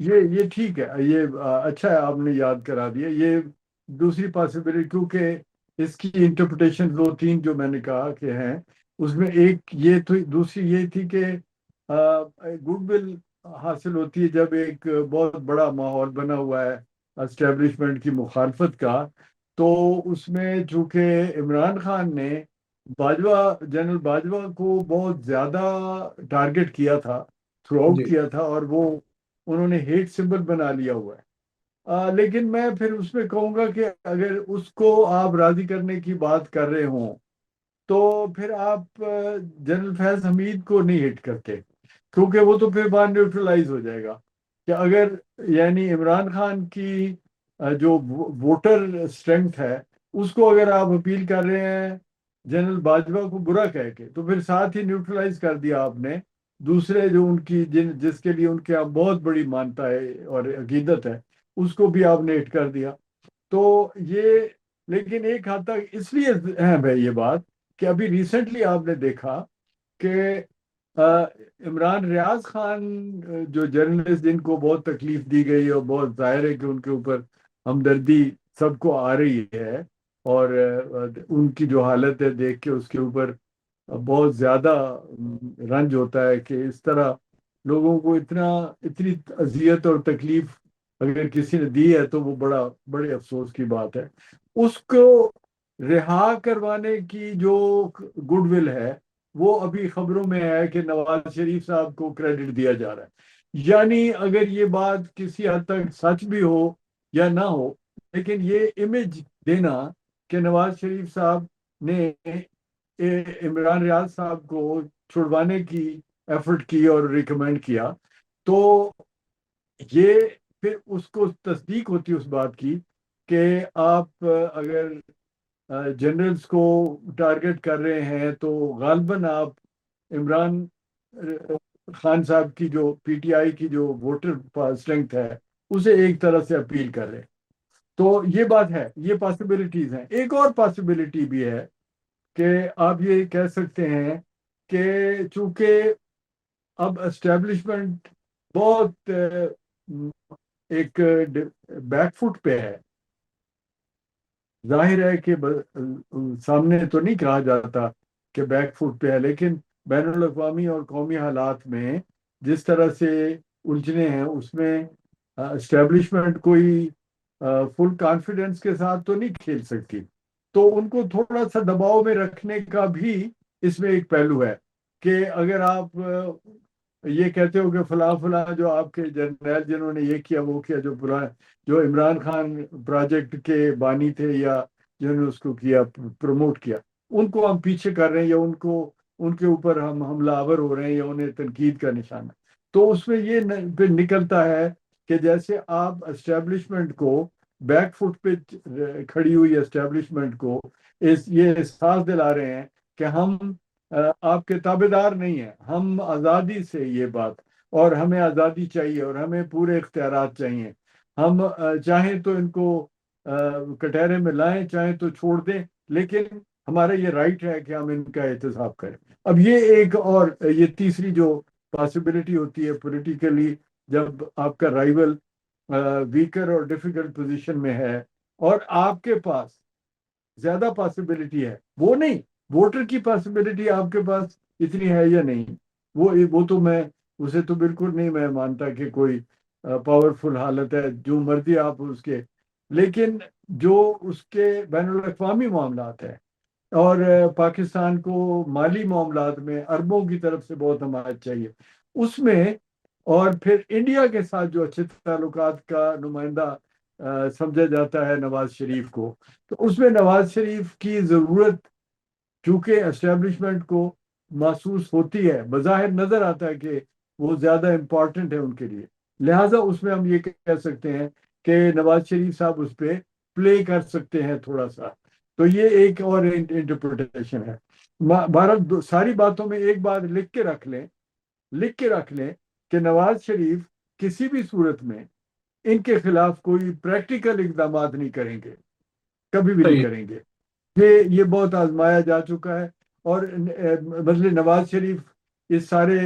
یہ ٹھیک ہے، یہ اچھا ہے آپ نے یاد کرا دیا یہ دوسری پاسبلٹی، کیونکہ اس کی انٹرپریٹیشن دو تین جو میں نے کہا کہ ہیں، اس میں ایک یہ تو دوسری یہ تھی کہ گڈ ول حاصل ہوتی ہے جب ایک بہت بڑا ماحول بنا ہوا ہے اسٹیبلشمنٹ کی مخالفت کا، تو اس میں چونکہ عمران خان نے جنرل باجوہ کو بہت زیادہ ٹارگٹ کیا تھا، تھرو آؤٹ جی کیا تھا، اور وہ انہوں نے ہیٹ سمبل بنا لیا ہوا ہے۔ لیکن میں پھر اس میں کہوں گا کہ اگر اس کو آپ راضی کرنے کی بات کر رہے ہوں تو پھر آپ جنرل فیض حمید کو نہیں ہٹ کرتے، کیونکہ وہ تو پھر بعد نیوٹرلائز ہو جائے گا کہ اگر یعنی عمران خان کی جو ووٹر اسٹرینتھ ہے اس کو اگر آپ اپیل کر رہے ہیں جنرل باجوہ کو برا کہہ کے، تو پھر ساتھ ہی نیوٹرلائز کر دیا آپ نے دوسرے جو ان کی جس کے لیے ان کے یہاں بہت بڑی مانتا ہے اور عقیدت ہے، اس کو بھی آپ نے ہٹ کر دیا۔ تو یہ لیکن ایک حد تک اس لیے اہم ہے یہ بات کہ ابھی ریسنٹلی آپ نے دیکھا کہ عمران ریاض خان جو جرنلسٹ جن کو بہت تکلیف دی گئی اور بہت ظاہر ہے کہ ان کے اوپر ہمدردی سب کو آ رہی ہے، اور ان کی جو حالت ہے دیکھ کے اس کے اوپر بہت زیادہ رنج ہوتا ہے کہ اس طرح لوگوں کو اتنی اذیت اور تکلیف اگر کسی نے دی ہے تو وہ بڑے افسوس کی بات ہے۔ اس کو رہا کروانے کی جو گڈ ول ہے وہ ابھی خبروں میں ہے کہ نواز شریف صاحب کو کریڈٹ دیا جا رہا ہے، یعنی اگر یہ بات کسی حد تک سچ بھی ہو یا نہ ہو، لیکن یہ امیج دینا کہ نواز شریف صاحب نے عمران ریاض صاحب کو چھڑوانے کی ایفرٹ کی اور ریکمینڈ کیا، تو یہ پھر اس کو تصدیق ہوتی اس بات کی کہ آپ اگر جنرلز کو ٹارگٹ کر رہے ہیں تو غالباً آپ عمران خان صاحب کی جو پی ٹی آئی کی جو ووٹر اسٹرینتھ ہے اسے ایک طرح سے اپیل کر رہے ہیں۔ تو یہ بات ہے، یہ پاسبلٹیز ہیں۔ ایک اور پاسبلٹی بھی ہے کہ آپ یہ کہہ سکتے ہیں کہ چونکہ اب اسٹیبلشمنٹ بہت ایک بیک فٹ پہ ہے، ظاہر ہے کہ سامنے تو نہیں کہا جاتا کہ بیک فٹ پہ ہے، لیکن بین الاقوامی اور قومی حالات میں جس طرح سے الجھنے ہیں اس میں اسٹیبلشمنٹ کوئی فل کانفیڈنس کے ساتھ تو نہیں کھیل سکتی، تو ان کو تھوڑا سا دباؤ میں رکھنے کا بھی اس میں ایک پہلو ہے کہ اگر آپ یہ کہتے ہو کہ فلاں فلاں جو آپ کے جرنیل جنہوں نے یہ کیا وہ کیا، جو عمران خان پروجیکٹ کے بانی تھے یا جنہوں نے اس کو کیا پروموٹ کیا، ان کو ہم پیچھے کر رہے ہیں یا ان کے اوپر ہم حملہ آور ہو رہے ہیں یا انہیں تنقید کا نشانہ، تو اس میں یہ پھر نکلتا ہے کہ جیسے آپ اسٹیبلشمنٹ کو بیک فٹ پہ کھڑی ہوئی اسٹیبلشمنٹ کو یہ احساس دلا رہے ہیں کہ ہم آپ کے تابع دار نہیں ہیں، ہم آزادی سے یہ بات، اور ہمیں آزادی چاہیے اور ہمیں پورے اختیارات چاہیے، ہم چاہیں تو ان کو کٹہرے میں لائیں، چاہیں تو چھوڑ دیں، لیکن ہمارا یہ رائٹ ہے کہ ہم ان کا احتساب کریں۔ اب یہ ایک اور یہ تیسری جو پاسبلٹی ہوتی ہے پولیٹیکلی، جب آپ کا رائیول ویکر اور ڈیفیکلٹ پوزیشن میں ہے اور آپ کے پاس زیادہ پاسبلٹی ہے، وہ نہیں ووٹر کی پاسبلٹی آپ کے پاس اتنی ہے یا نہیں، وہ تو میں اسے تو بالکل نہیں میں مانتا کہ کوئی پاورفل حالت ہے جو مرضی آپ اس کے، لیکن جو اس کے بین الاقوامی معاملات ہیں اور پاکستان کو مالی معاملات میں اربوں کی طرف سے بہت حمایت چاہیے اس میں، اور پھر انڈیا کے ساتھ جو اچھے تعلقات کا نمائندہ سمجھا جاتا ہے نواز شریف کو، تو اس میں نواز شریف کی ضرورت چونکہ اسٹیبلشمنٹ کو محسوس ہوتی ہے، بظاہر نظر آتا ہے کہ وہ زیادہ امپورٹنٹ ہے ان کے لیے، لہٰذا اس میں ہم یہ کہہ سکتے ہیں کہ نواز شریف صاحب اس پہ پلے کر سکتے ہیں تھوڑا سا، تو یہ ایک اور انٹرپریٹیشن ہے۔ بہرحال ساری باتوں میں ایک بات لکھ کے رکھ لیں کہ نواز شریف کسی بھی صورت میں ان کے خلاف کوئی پریکٹیکل اقدامات نہیں کریں گے، کبھی بھی نہیں صحیح کریں گے، یہ بہت آزمایا جا چکا ہے، اور بدلے نواز شریف اس سارے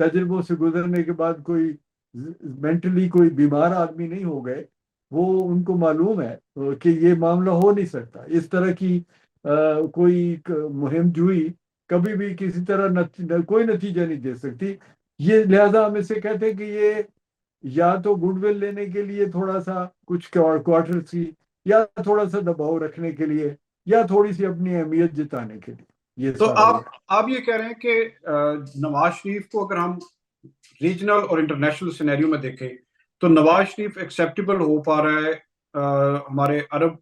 تجربوں سے گزرنے کے بعد کوئی مینٹلی کوئی بیمار آدمی نہیں ہو گئے، وہ ان کو معلوم ہے کہ یہ معاملہ ہو نہیں سکتا، اس طرح کی کوئی مہم جوئی کبھی بھی کسی طرح کوئی نتیجہ نہیں دے سکتی۔ یہ لہذا ہم اسے کہتے ہیں کہ یہ یا تو گڈ ول لینے کے لیے تھوڑا سا کچھ کوارٹر سی، یا تھوڑا سا دباؤ رکھنے کے لیے، یا تھوڑی سی اپنی اہمیت جتانے کے لیے، یہ تو سارا یہ۔ آپ یہ کہہ رہے ہیں کہ نواز شریف کو اگر ہم ریجنل اور انٹرنیشنل سینیریو میں دیکھیں تو نواز شریف ایکسیپٹیبل ہو پا رہا ہے ہمارے عرب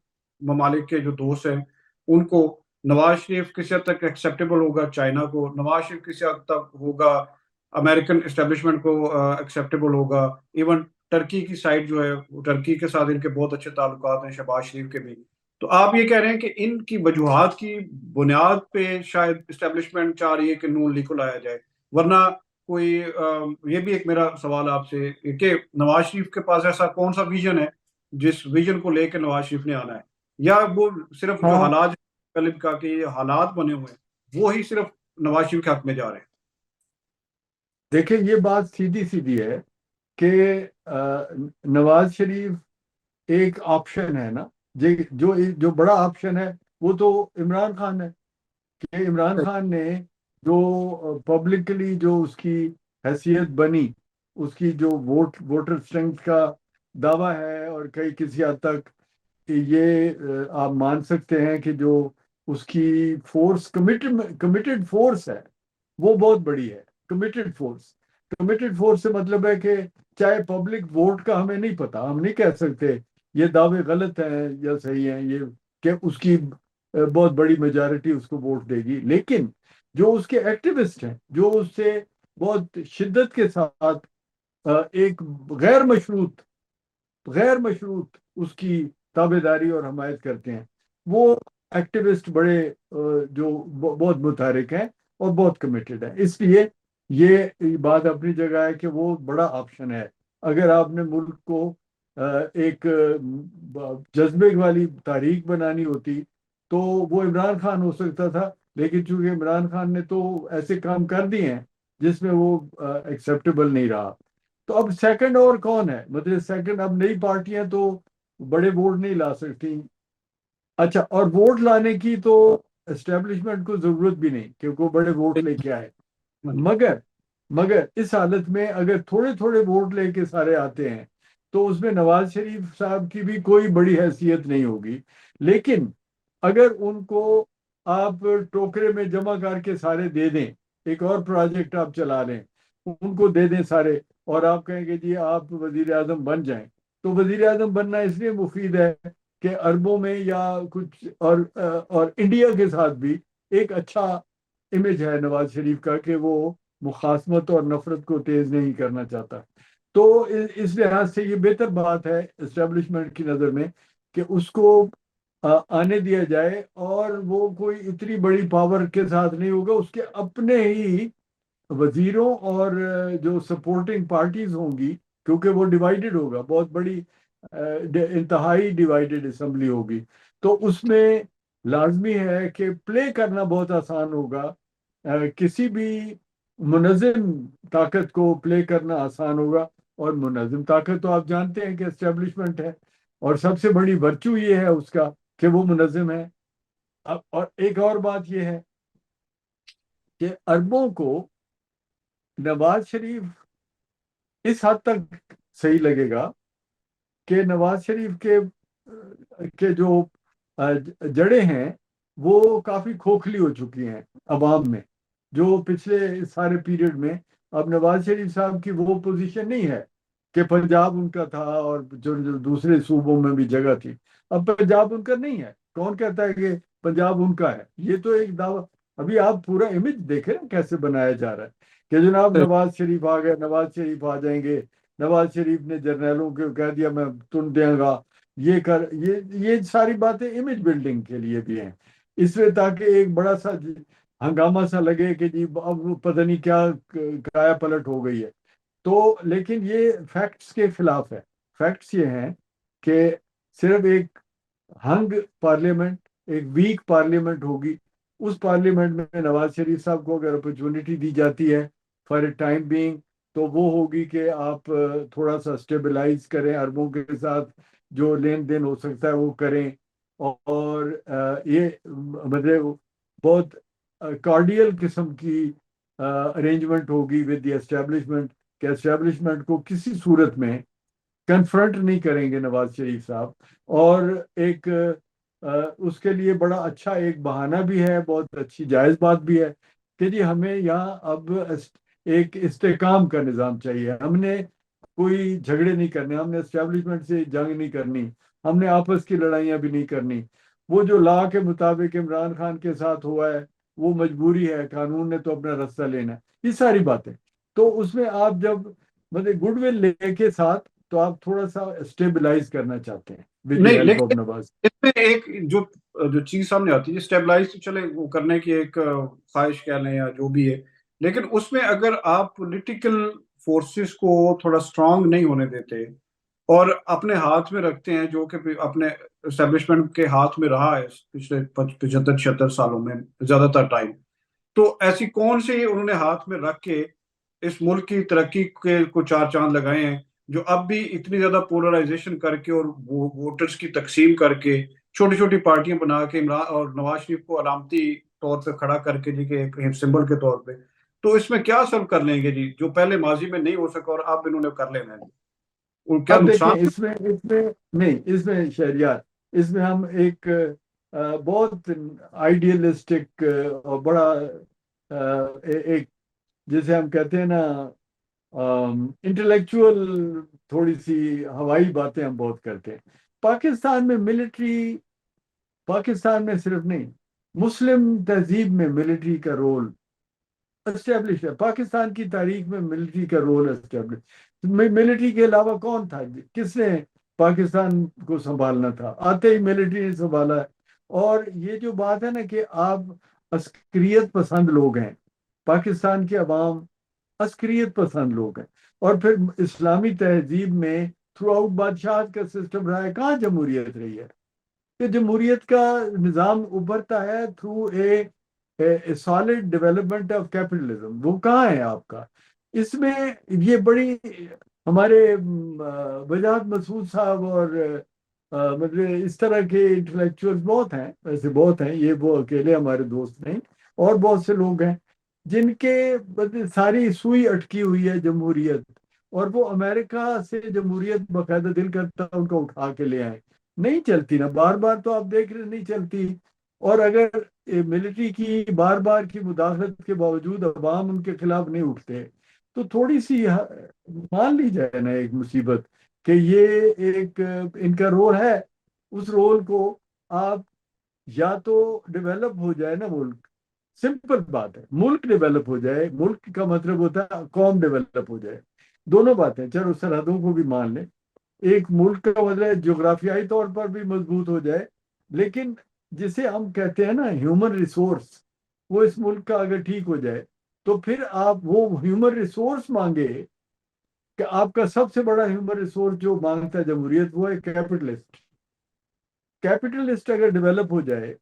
ممالک کے جو دوست ہیں ان کو، نواز شریف کسی حد تک ایکسیپٹیبل ہوگا چائنا کو، نواز شریف کسی حد تک ہوگا امریکن اسٹیبلشمنٹ کو ایکسیپٹیبل ہوگا، ایون ٹرکی کی سائڈ جو ہے، ٹرکی کے ساتھ ان کے بہت اچھے تعلقات ہیں شہباز شریف کے بھی۔ تو آپ یہ کہہ رہے ہیں کہ ان کی وجوہات کی بنیاد پہ شاید اسٹیبلشمنٹ چاہ رہی ہے کہ نون لیگ کو لایا جائے، ورنہ کوئی یہ بھی ایک میرا سوال آپ سے کہ نواز شریف کے پاس ایسا کون سا ویژن ہے جس ویژن کو لے کے نواز شریف نے آنا ہے، یا وہ صرف جو ہاں حالات طلب کا کہ یہ حالات بنے ہوئے ہیں وہ ہی صرف نواز شریف کے حق میں جا رہے ہیں؟ دیکھیں، یہ بات سیدھی سیدھی ہے کہ نواز شریف ایک آپشن ہے نا، جو بڑا آپشن ہے وہ تو عمران خان ہے، کہ عمران خان نے جو پبلکلی جو اس کی حیثیت بنی، اس کی جو ووٹر اسٹرینتھ کا دعویٰ ہے، اور کسی حد تک یہ آپ مان سکتے ہیں کہ جو اس کی فورس کمیٹڈ فورس ہے وہ بہت بڑی ہے۔ کمیٹڈ فورس سے مطلب ہے کہ چاہے پبلک ووٹ کا ہمیں نہیں پتا، ہم نہیں کہہ سکتے یہ دعوے غلط ہیں یا صحیح ہیں، یہ کہ اس کی بہت بڑی میجارٹی اس کو ووٹ دے گی، لیکن جو اس کے ایکٹیوسٹ ہیں، جو اس سے بہت شدت کے ساتھ ایک غیر مشروط اس کی تابع داری اور حمایت کرتے ہیں، وہ ایکٹیوسٹ بڑے جو بہت متحرک ہیں اور بہت کمیٹڈ ہیں۔ اس لیے یہ بات اپنی جگہ ہے کہ وہ بڑا آپشن ہے۔ اگر آپ نے ملک کو ایک جذبے والی تاریخ بنانی ہوتی تو وہ عمران خان ہو سکتا تھا، لیکن چونکہ عمران خان نے تو ایسے کام کر دیے ہیں جس میں وہ ایکسیپٹیبل نہیں رہا۔ تو اب سیکنڈ اور کون ہے؟ مطلب سیکنڈ اب نئی پارٹیاں تو بڑے ووٹ نہیں لا سکتی۔ اچھا، اور ووٹ لانے کی تو اسٹیبلشمنٹ کو ضرورت بھی نہیں کیونکہ وہ بڑے ووٹ لے کے آئے، مگر اس حالت میں اگر تھوڑے تھوڑے ووٹ لے کے سارے آتے ہیں تو اس میں نواز شریف صاحب کی بھی کوئی بڑی حیثیت نہیں ہوگی، لیکن اگر ان کو آپ ٹوکرے میں جمع کر کے سارے دے دیں، ایک اور پروجیکٹ آپ چلا لیں، ان کو دے دیں سارے، اور آپ کہیں کہ جی آپ وزیر اعظم بن جائیں، تو وزیر اعظم بننا اس لیے مفید ہے کہ عربوں میں یا کچھ اور انڈیا کے ساتھ بھی ایک اچھا امیج ہے نواز شریف کا کہ وہ مخاصمت اور نفرت کو تیز نہیں کرنا چاہتا۔ تو اس لحاظ سے یہ بہتر بات ہے اسٹیبلشمنٹ کی نظر میں کہ اس کو آنے دیا جائے، اور وہ کوئی اتنی بڑی پاور کے ساتھ نہیں ہوگا، اس کے اپنے ہی وزیروں اور جو سپورٹنگ پارٹیز ہوں گی، کیونکہ وہ ڈیوائیڈڈ ہوگا، بہت بڑی انتہائی ڈیوائیڈڈ اسمبلی ہوگی، تو اس میں لازمی ہے کہ پلے کرنا بہت آسان ہوگا، کسی بھی منظم طاقت کو پلے کرنا آسان ہوگا، اور منظم طاقت تو آپ جانتے ہیں کہ اسٹیبلشمنٹ ہے، اور سب سے بڑی ورچو یہ ہے اس کا کہ وہ منظم ہے۔ اور ایک اور بات یہ ہے کہ عربوں کو نواز شریف اس حد تک صحیح لگے گا کہ نواز شریف کے جو جڑیں ہیں وہ کافی کھوکھلی ہو چکی ہیں عوام میں، جو پچھلے سارے پیریڈ میں۔ اب نواز شریف صاحب کی وہ پوزیشن نہیں ہے کہ پنجاب ان کا تھا اور جو دوسرے صوبوں میں بھی جگہ تھی، اب پنجاب ان کا نہیں ہے۔ کون کہتا ہے کہ پنجاب ان کا ہے؟ یہ تو ایک دعویٰ۔ ابھی آپ پورا امیج دیکھیں کیسے بنایا جا رہا ہے کہ جناب نواز شریف آ گئے، نواز شریف آ جائیں گے، نواز شریف نے جرنیلوں کو کہہ دیا میں تن دیں گا، یہ ساری باتیں امیج بلڈنگ کے لیے بھی ہیں، اس لیے تاکہ ایک بڑا سا ہنگامہ سا لگے کہ جی اب پتہ نہیں کیا کایا پلٹ ہو گئی ہے۔ تو لیکن یہ فیکٹس کے خلاف ہے۔ فیکٹس یہ ہیں کہ صرف ایک ہنگ پارلیمنٹ، ایک ویک پارلیمنٹ ہوگی، اس پارلیمنٹ میں نواز شریف صاحب کو اگر اپرچونٹی دی جاتی ہے فار اے ٹائم بینگ، تو وہ ہوگی کہ آپ تھوڑا سا اسٹیبلائز کریں، عربوں کے ساتھ جو لین دین ہو سکتا ہے وہ کریں، اور یہ مطلب بہت کارڈیل قسم کی ارینجمنٹ ہوگی ود دی اسٹیبلشمنٹ، کہ اسٹیبلشمنٹ کو کسی صورت میں کنفرنٹ نہیں کریں گے نواز شریف صاحب. اور ایک اس کے لیے بڑا اچھا ایک بہانہ بھی ہے، بہت اچھی جائز بات بھی ہے کہ جی ہمیں یہاں اب ایک استحکام کا نظام چاہیے. ہم نے کوئی جھگڑے نہیں کرنے، ہم نے اسٹیبلشمنٹ سے جنگ نہیں کرنی، ہم نے آپس کی لڑائیاں بھی نہیں کرنی. وہ جو لا کے مطابق عمران خان کے ساتھ ہوا ہے وہ مجبوری ہے، قانون نے تو اپنا راستہ لینا ہے، یہ ساری باتیں. تو اس میں آپ جب مطلب گڈ ول لے کے ساتھ، تو آپ تھوڑا سا اسٹیبلائز کرنا چاہتے ہیں ود دی نہیں، ہیلپ آف لیکن نواز. اس میں ایک جو چیز سامنے آتی ہے اسٹیبلائز تو چلے وہ کرنے کی ایک خواہش کہہ لیں یا جو بھی ہے، لیکن اس میں اگر آپ پولیٹیکل فورسز کو تھوڑا اسٹرانگ نہیں ہونے دیتے اور اپنے ہاتھ میں رکھتے ہیں، جو کہ اپنے اسٹیبلشمنٹ کے ہاتھ میں رہا ہے پچھلے 75-76 سالوں میں زیادہ تر ٹائم، تو ایسی کون سی انہوں نے ہاتھ میں رکھ کے اس ملک کی ترقی کے کو چار چاند لگائے ہیں، جو اب بھی اتنی زیادہ پولرائزیشن کر کے اور ووٹرز کی تقسیم کر کے چھوٹی چھوٹی پارٹیاں بنا کے عمران اور نواز شریف کو علامتی طور پہ کھڑا کر کے جی کہ ایک سمبل کے طور پہ، تو اس میں کیا سلب کر لیں گے جی جو پہلے ماضی میں نہیں ہو سکا اور اب انہوں نے کر لینا ہے؟ اور کیا اب دیکھیں نقصان؟ اس میں نہیں، اس میں شہریار، اس میں ہم ایک بہت آئیڈیلسٹک اور بڑا ایک، جیسے ہم کہتے ہیں نا انٹلیکچوئل، تھوڑی سی ہوائی باتیں ہم بہت کرتے ہیں. پاکستان میں ملٹری، پاکستان میں صرف نہیں، مسلم تہذیب میں ملٹری کا رول اسٹیبلش ہے. پاکستان کی تاریخ میں ملٹری کا رول اسٹیبلش. ملٹری کے علاوہ کون تھا؟ کس نے پاکستان کو سنبھالنا تھا؟ آتے ہی ملٹری نے سنبھالا ہے. اور یہ جو بات ہے نا کہ آپ عسکریت پسند لوگ ہیں، پاکستان کے عوام عسکریت پسند لوگ ہیں، اور پھر اسلامی تہذیب میں تھرو آؤٹ بادشاہت کا سسٹم رہا ہے. کہاں جمہوریت رہی ہے؟ کہ جمہوریت کا نظام ابھرتا ہے through a solid development of capitalism. وہ کہاں ہے آپ کا؟ اس میں یہ بڑی ہمارے وجاہت مسعود صاحب اور مطلب اس طرح کے انٹلیکچوئل بہت ہیں، ایسے بہت ہیں، یہ وہ اکیلے ہمارے دوست نہیں، اور بہت سے لوگ ہیں جن کے ساری سوئی اٹکی ہوئی ہے جمہوریت، اور وہ امریکہ سے جمہوریت باقاعدہ دل کرتا ان کو اٹھا کے لے آئے. نہیں چلتی نا، بار بار تو آپ دیکھ رہے نہیں چلتی. اور اگر ملٹری کی بار بار کی مداخلت کے باوجود عوام ان کے خلاف نہیں اٹھتے، تو تھوڑی سی مان لی جائے نا ایک مصیبت کہ یہ ایک ان کا رول ہے. اس رول کو آپ یا تو ڈیولپ ہو جائے نا ملک، سمپل بات ہے، ملک ڈیولپ ہو جائے. ملک کا مطلب ہوتا ہے قوم ڈیولپ ہو جائے. دونوں باتیں، چلو سرحدوں کو بھی مان لیں، ایک ملک کا مطلب جغرافیائی طور پر بھی مضبوط ہو جائے، لیکن جسے ہم کہتے ہیں نا ہیومن ریسورس، وہ اس ملک کا اگر ٹھیک ہو جائے، تو پھر آپ وہ ہیومن ریسورس مانگے کہ آپ کا سب سے بڑا ہیومن ریسورس جو مانگتا ہے جمہوریت، وہ ہے کیپٹلسٹ. کیپٹلسٹ اگر ڈیولپ ہو جائے،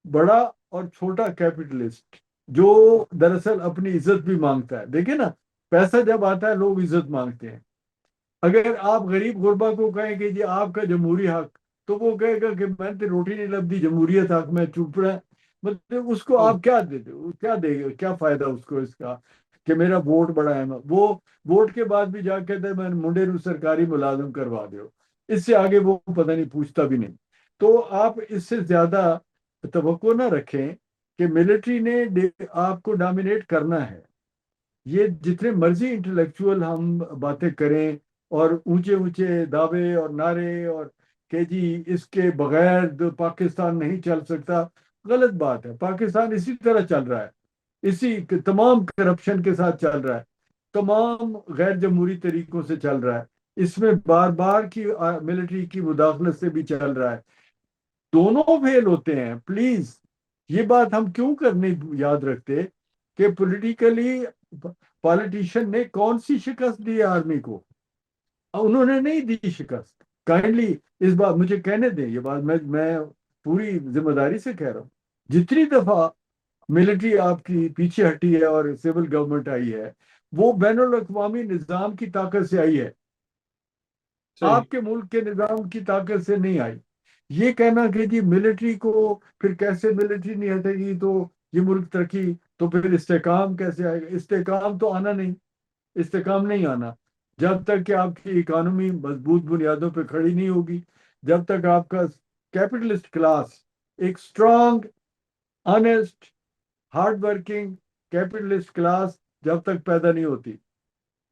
بڑا اور چھوٹا کیپٹلسٹ جو دراصل اپنی عزت بھی مانگتا ہے. دیکھیں نا، پیسہ جب آتا ہے لوگ عزت مانگتے ہیں. اگر آپ غریب غربا کو کہیں کہ جی آپ کا جمہوری حق، تو وہ کہے گا کہ میں تو روٹی نہیں لبھی، جمہوریت حق میں چپ رہا. مطلب اس کو آپ کیا دے دو، کیا دے گا، کیا فائدہ اس کو اس کا کہ میرا ووٹ بڑا ہے. وہ ووٹ کے بعد بھی جا کے کہتے ہیں میں منڈے نو سرکاری ملازم کروا دو. اس سے آگے وہ پتہ نہیں پوچھتا بھی نہیں. تو آپ اس سے زیادہ توقع نہ رکھیں کہ ملٹری نے آپ کو ڈومینیٹ کرنا ہے. یہ جتنے مرضی انٹلیکچوئل ہم باتیں کریں اور اونچے اونچے دعوے اور نعرے، اور کہ جی اس کے بغیر پاکستان نہیں چل سکتا، غلط بات ہے. پاکستان اسی طرح چل رہا ہے، اسی تمام کرپشن کے ساتھ چل رہا ہے، تمام غیر جمہوری طریقوں سے چل رہا ہے. اس میں بار بار کی ملٹری کی مداخلت سے بھی چل رہا ہے. دونوں فیل ہوتے ہیں. پلیز یہ بات ہم کیوں کرنے یاد رکھتے کہ پولیٹیکلی پالیٹیشین نے کون سی شکست دی آرمی کو؟ انہوں نے نہیں دی شکست. کائنڈلی اس بات مجھے کہنے دیں، یہ بات میں پوری ذمہ داری سے کہہ رہا ہوں. جتنی دفعہ ملٹری آپ کی پیچھے ہٹی ہے اور سول گورنمنٹ آئی ہے، وہ بین الاقوامی نظام کی طاقت سے آئی ہے، صحیح. آپ کے ملک کے نظام کی طاقت سے نہیں آئی۔ یہ کہنا کہ جی ملٹری کو، پھر کیسے ملٹری نہیں ہٹے گی تو یہ ملک ترقی، تو پھر استحکام کیسے آئے گا؟ استحکام تو آنا نہیں، استحکام نہیں آنا جب تک کہ آپ کی اکانومی مضبوط بنیادوں پہ کھڑی نہیں ہوگی، جب تک آپ کا کیپٹلسٹ کلاس ایک strong, honest, hard working capitalist class جب تک پیدا نہیں ہوتی،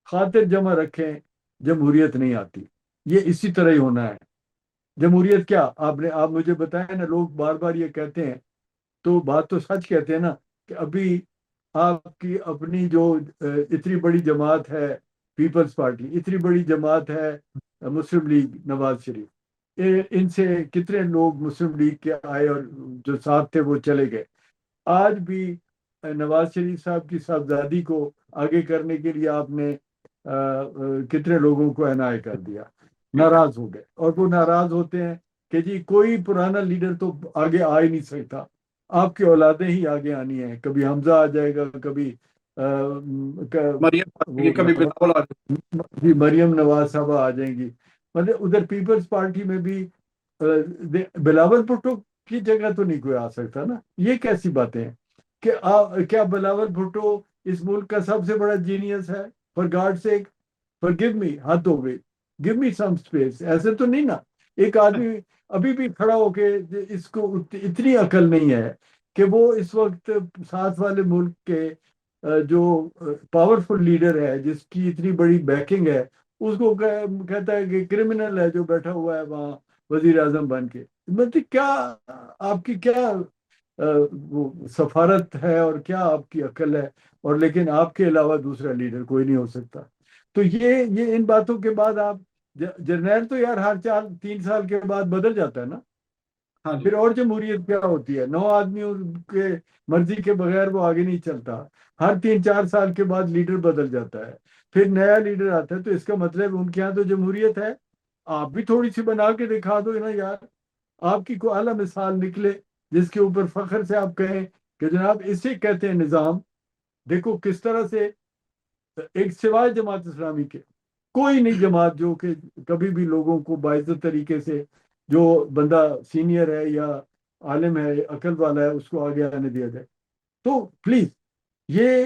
خاطر جمع رکھیں، جمہوریت نہیں آتی۔ یہ اسی طرح ہی ہونا ہے۔ جمہوریت کیا، آپ مجھے بتائیں نا، لوگ بار بار یہ کہتے ہیں، تو بات تو سچ کہتے ہیں نا، کہ ابھی آپ کی اپنی جو اتنی بڑی جماعت ہے پیپلز پارٹی، اتنی بڑی جماعت ہے مسلم لیگ نواز شریف، ان سے کتنے لوگ مسلم لیگ کے آئے اور جو ساتھ تھے وہ چلے گئے۔ آج بھی نواز شریف صاحب کی صاحبزادی کو آگے کرنے کے لیے آپ نے کتنے لوگوں کو عنایت کر دیا، ناراض ہو گئے، اور وہ ناراض ہوتے ہیں کہ جی کوئی پرانا لیڈر تو آگے آ ہی نہیں سکتا، آپ کی اولادیں ہی آگے آنی ہیں، کبھی حمزہ آ جائے گا، کبھی مریم وہ کبھی بلاول آ جی مریم نواز صاحبہ آ جائیں گی۔ مطلب ادھر پیپلز پارٹی میں بھی بلاول بھٹو کی جگہ تو نہیں کوئی آ سکتا نا۔ یہ کیسی باتیں ہیں کہ کیا بلاول بھٹو اس ملک کا سب سے بڑا جینیس ہے؟ For God sake, forgive me, حد ہو گئی، گیو می سم اسپیس، ایسے تو نہیں نا۔ ایک آدمی ابھی بھی کھڑا ہو کے، اس کو اتنی عقل نہیں ہے کہ وہ اس وقت ساتھ والے ملک کے جو پاورفل لیڈر ہے، جس کی اتنی بڑی بیکنگ ہے، اس کو کہتا ہے کہ کرمنل ہے جو بیٹھا ہوا ہے وہاں وزیر اعظم بن کے۔ مطلب کیا آپ کی کیا وہ سفارت ہے، اور کیا آپ کی عقل ہے، اور لیکن آپ کے علاوہ دوسرا لیڈر کوئی نہیں ہو سکتا۔ تو یہ ان باتوں کے بعد آپ، جرنیل تو یار ہر 3 سال کے بعد بدل جاتا ہے نا، ہاں جی. پھر اور جمہوریت کیا ہوتی ہے؟ 9 آدمیوں کے مرضی کے بغیر وہ آگے نہیں چلتا، ہر 3 4 سال کے بعد لیڈر بدل جاتا ہے، پھر نیا لیڈر آتا ہے، تو اس کا مطلب ان کے یہاں تو جمہوریت ہے۔ آپ بھی تھوڑی سی بنا کے دکھا دو نا یار، آپ کی کوئی اعلیٰ مثال نکلے جس کے اوپر فخر سے آپ کہیں کہ جناب اسے کہتے ہیں نظام۔ دیکھو کس طرح سے، ایک سوائے جماعت اسلامی کے کوئی نہیں جماعت جو کہ کبھی بھی لوگوں کو باعزت طریقے سے، جو بندہ سینئر ہے یا عالم ہے، عقل والا ہے، اس کو آگے آنے دیا جائے۔ تو پلیز، یہ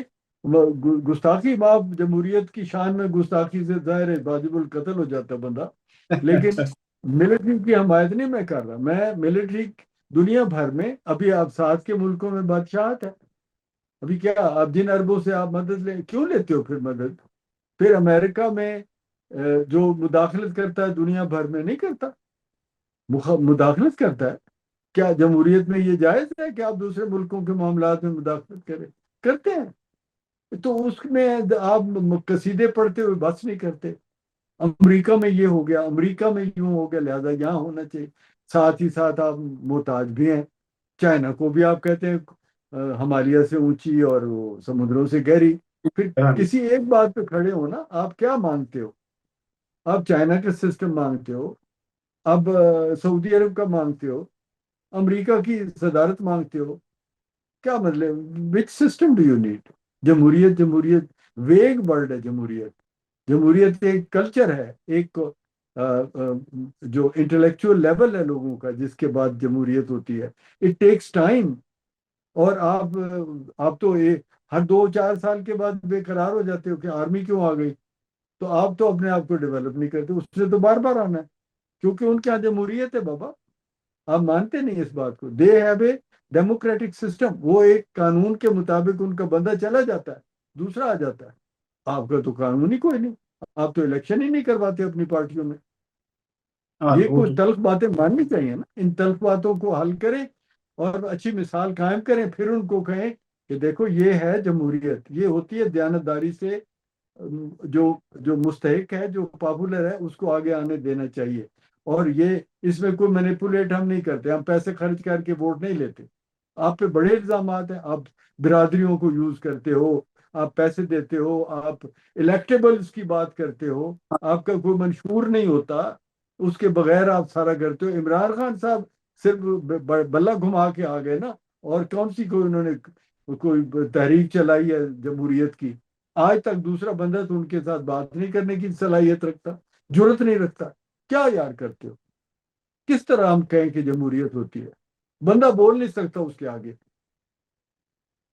گستاخی، معاف، جمہوریت کی شان میں گستاخی سے ظاہر ہے واجب القتل ہو جاتا بندہ، لیکن ملٹری کی حمایت نہیں میں کر رہا۔ میں ملٹری دنیا بھر میں، ابھی آپ ساتھ کے ملکوں میں بادشاہت ہے، ابھی کیا آپ جن اربوں سے آپ مدد لیں، کیوں لیتے ہو پھر مدد؟ پھر امریکہ میں جو مداخلت کرتا ہے دنیا بھر میں نہیں کرتا، مداخلت کرتا ہے۔ کیا جمہوریت میں یہ جائز ہے کہ آپ دوسرے ملکوں کے معاملات میں مداخلت کریں؟ کرتے ہیں۔ تو اس میں آپ قصیدے پڑھتے ہوئے بس نہیں کرتے، امریکہ میں یہ ہو گیا، امریکہ میں یوں ہو گیا، لہذا یہاں ہونا چاہیے۔ ساتھ ہی ساتھ آپ محتاج بھی ہیں، چائنا کو بھی آپ کہتے ہیں ہمالیہ سے اونچی اور وہ سمندروں سے گہری۔ پھر ہاں جی. کسی ایک بات پہ کھڑے ہو نا، آپ کیا مانگتے ہو؟ آپ چائنا کا سسٹم مانگتے ہو، اب سعودی عرب کا مانگتے ہو، امریکہ کی صدارت مانگتے ہو؟ کیا مطلب، which system do you need? جمہوریت، جمہوریت ویگ ورڈ ہے۔ جمہوریت، جمہوریت ایک کلچر ہے، ایک جو انٹلیکچوئل لیول ہے لوگوں کا، جس کے بعد جمہوریت ہوتی ہے۔ اٹ ٹیکس ٹائم، اور آپ تو ہر 2 4 سال کے بعد بے قرار ہو جاتے ہو کہ آرمی کیوں آ گئی، تو آپ تو اپنے آپ کو ڈیولپ نہیں کرتے، اس سے تو بار بار آنا ہے، کیونکہ ان کے یہاں جمہوریت ہے بابا۔ آپ مانتے نہیں اس بات کو؟ They have a democratic system, وہ ایک قانون کے مطابق ان کا بندہ چلا جاتا ہے، دوسرا آ جاتا ہے۔ آپ کا تو قانون ہی کوئی نہیں، آپ تو الیکشن ہی نہیں کرواتے اپنی پارٹیوں میں۔ ہاں یہ وہ کچھ تو. تلخ باتیں ماننی چاہیے نا، ان تلخ باتوں کو حل کریں اور اچھی مثال قائم کریں، پھر ان کو کہیں کہ دیکھو یہ ہے جمہوریت، یہ ہوتی ہے دیانتداری سے، جو جو مستحق ہے، جو پاپولر ہے، اس کو آگے آنے دینا چاہیے۔ اور یہ، اس میں کوئی مینیپولیٹ ہم نہیں کرتے، ہم پیسے خرچ کر کے ووٹ نہیں لیتے۔ آپ پہ بڑے الزامات ہیں، آپ برادریوں کو یوز کرتے ہو، آپ پیسے دیتے ہو، آپ الیکٹیبلز کی بات کرتے ہو، آپ کا کوئی منشور نہیں ہوتا، اس کے بغیر آپ سارا کرتے ہو۔ عمران خان صاحب صرف بلہ گھما کے آ گئے نا، اور کون سی کوئی انہوں نے کوئی تحریک چلائی ہے جمہوریت کی؟ آج تک دوسرا بندہ تو ان کے ساتھ بات نہیں کرنے کی صلاحیت رکھتا، جرت نہیں رکھتا. کیا یار کرتے ہو؟ کس طرح ہم کہیں کہ جمہوریت ہوتی ہے؟ بندہ بول نہیں سکتا اس کے آگے.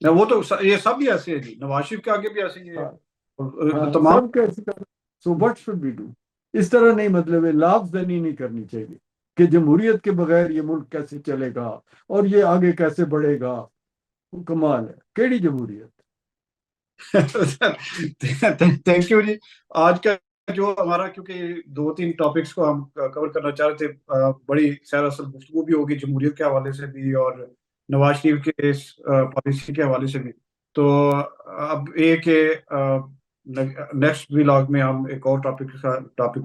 وہ تو یہ سب بھی ایسے ہیں جی، نواز شریف کے آگے بھی ایسے ہی ہے، ہاں تمام. سب کیسے کر. So what should be do? اس طرح نہیں، مطلب لفظ زنی نہیں کرنی چاہیے کہ جمہوریت کے بغیر یہ ملک کیسے چلے گا اور یہ آگے کیسے بڑھے گا. کمال ہے، کیڑی جمہوریت. تھینک یو جی. آج کا جو ہمارا، کیونکہ 2-3 ٹاپکس کو ہم کور کرنا چاہ رہے تھے، بڑی سیر اصل گفتگو بھی ہوگی جمہوریت کے حوالے سے بھی اور نواز شریف کے اس پالیسی کے حوالے سے بھی. تو اب ایک نیکسٹ ولاگ میں ہم ایک اور ٹاپک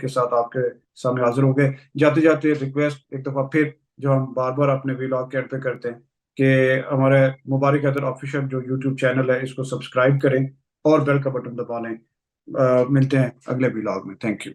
کے ساتھ آپ کے سامنے حاضر ہو گئے. جاتے جاتے ریکویسٹ ایک دفعہ پھر جو ہم بار بار اپنے ولاگ کے اینڈ پہ کرتے ہیں کہ ہمارے مبارک حیدر آفیشیل جو یوٹیوب چینل ہے اس کو سبسکرائب کریں اور بیل کا بٹن دبا لیں. ملتے ہیں اگلے ولاگ میں. Thank you.